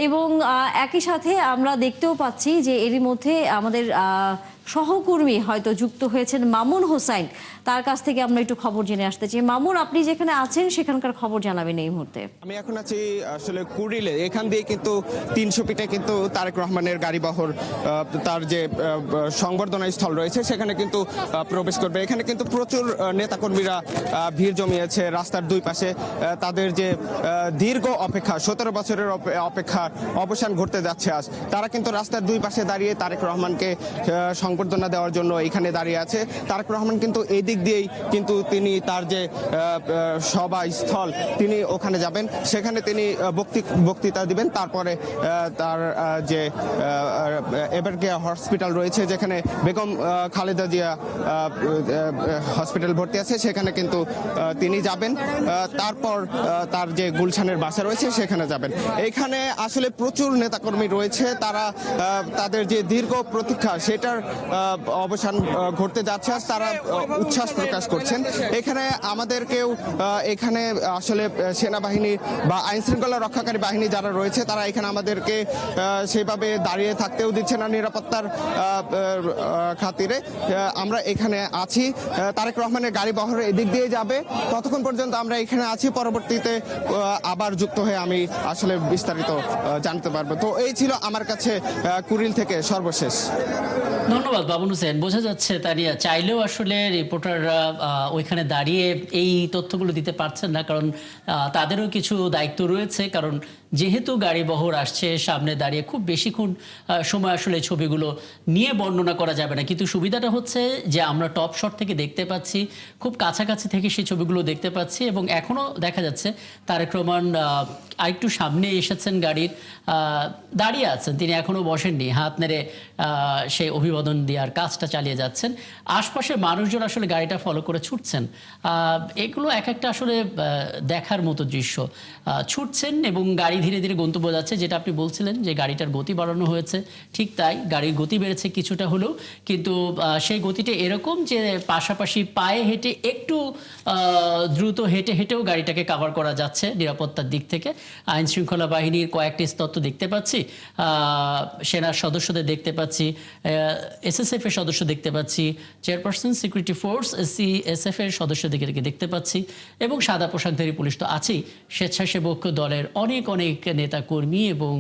এবং একই সাথে আমরা দেখতেও পাচ্ছি যে এরই মধ্যে আমাদের সহকর্মী হয়তো যুক্ত হয়েছেন মামুন হোসাইন, তার কাছ থেকে আমরা একটু খবর জেনে আসতে চাই। মামুন, আপনি যেখানে আছেন সেখানকার খবর জানাবেন এই মুহূর্তে। আমি এখন আছি আসলে কুড়িলে, এখান দিয়ে কিন্তু 300 ফিটে কিন্তু তারেক রহমানের গাড়িবহর তার যে সংবর্ধনা স্থল রয়েছে সেখানে কিন্তু প্রবেশ করবে। এখানে কিন্তু প্রচুর নেতাকর্মীরা ভিড় জমিয়েছে রাস্তার দুই পাশে। তাদের যে দীর্ঘ অপেক্ষা, 17 বছরের অপেক্ষার অবসান ঘটতে যাচ্ছে আজ। তারা কিন্তু রাস্তার দুই পাশে দাঁড়িয়ে তারেক রহমানকে সংবর্ধনা দেওয়ার জন্য এখানে দাঁড়িয়ে আছে। তারেক রহমান কিন্তু এই দিক দিয়েই কিন্তু তিনি তার যে সভাস্থল তিনি ওখানে যাবেন, সেখানে তিনি বক্তৃতা দিবেন। তারপরে তার যে এবারকেয়ার হসপিটাল রয়েছে, যেখানে বেগম খালেদা জিয়া হসপিটাল ভর্তি আছে, সেখানে কিন্তু তিনি যাবেন। তারপর তার যে গুলশানের বাসা রয়েছে সেখানে যাবেন। এইখানে আসলে প্রচুর নেতাকর্মী রয়েছে, তারা তাদের যে দীর্ঘ প্রতীক্ষা সেটার অবসান ঘটতে যাচ্ছে। তারা উচ্ছ্বাস প্রকাশ করছেন। এখানে আমাদেরকেও এখানে আসলে সেনাবাহিনী বা আইন শৃঙ্খলা রক্ষাকারী বাহিনী যারা রয়েছে তারা এখানে আমাদেরকে সেভাবে দাঁড়িয়ে থাকতেও দিচ্ছে না নিরাপত্তার খাতিরে। আমরা এখানে আছি, তারেক রহমানের গাড়ি বহর এদিক দিয়ে যাবে, ততক্ষণ পর্যন্ত আমরা এখানে আছি। পরবর্তীতে আবার যুক্ত হয়ে আমি আসলে বিস্তারিত জানতে পারবো। তো এই ছিল আমার কাছে কুড়িল থেকে সর্বশেষ। ধন্যবাদ বাবুন হোসেন। বোঝা যাচ্ছে তারিয়া চাইলেও আসলে রিপোর্টাররা ওইখানে দাঁড়িয়ে এই তথ্যগুলো দিতে পারছেন না, কারণ তাদেরও কিছু দায়িত্ব রয়েছে। কারণ যেহেতু গাড়ি বহর আসছে, সামনে দাঁড়িয়ে খুব বেশিক্ষণ সময় আসলে ছবিগুলো নিয়ে বর্ণনা করা যাবে না। কিন্তু সুবিধাটা হচ্ছে যে আমরা টপ শট থেকে দেখতে পাচ্ছি, খুব কাছাকাছি থেকে সেই ছবিগুলো দেখতে পাচ্ছি। এবং এখনও দেখা যাচ্ছে তারেক রহমান আরেকটু সামনে এসেছেন, গাড়ির দাঁড়িয়ে আছেন, তিনি এখনও বসেননি, হাত নেড়ে সেই অভিবাদন দেওয়ার কাজটা চালিয়ে যাচ্ছেন। আশপাশের মানুষজন আসলে গাড়িটা ফলো করে ছুটছেন। এগুলো এক একটা আসলে দেখার মতো দৃশ্য। ছুটছেন এবং গাড়ি ধীরে ধীরে গন্তব্য যাচ্ছে। যেটা আপনি বলছিলেন যে গাড়িটার গতি বাড়ানো হয়েছে, ঠিক তাই, গাড়ির গতি বেড়েছে কিছুটা হলেও। কিন্তু সেই গতিটা এরকম যে পাশাপাশি পায়ে হেঁটে একটু দ্রুত হেঁটে হেঁটেও গাড়িটাকে কাভার করা যাচ্ছে নিরাপত্তার দিক থেকে। আইন শৃঙ্খলা বাহিনীর কয়েকটি স্তর দেখতে পাচ্ছি, সেনার সদস্যদের দেখতে পাচ্ছি, এসএসএফ এর সদস্য দেখতে পাচ্ছি, চেয়ারপারসন সিকিউরিটি ফোর্স সিএসএফ এর সদস্যদেরকে দেখতে পাচ্ছি, এবং সাদা পোশাকধারী পুলিশ তো আছেই। স্বেচ্ছাসেবক দলের অনেক অনেক নেতা কর্মী এবং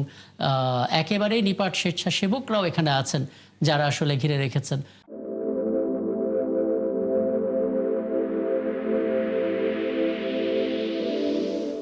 একেবারে নিপাট স্বেচ্ছাসেবকরাও এখানে আছেন, যারা আসলে ঘিরে রেখেছেন।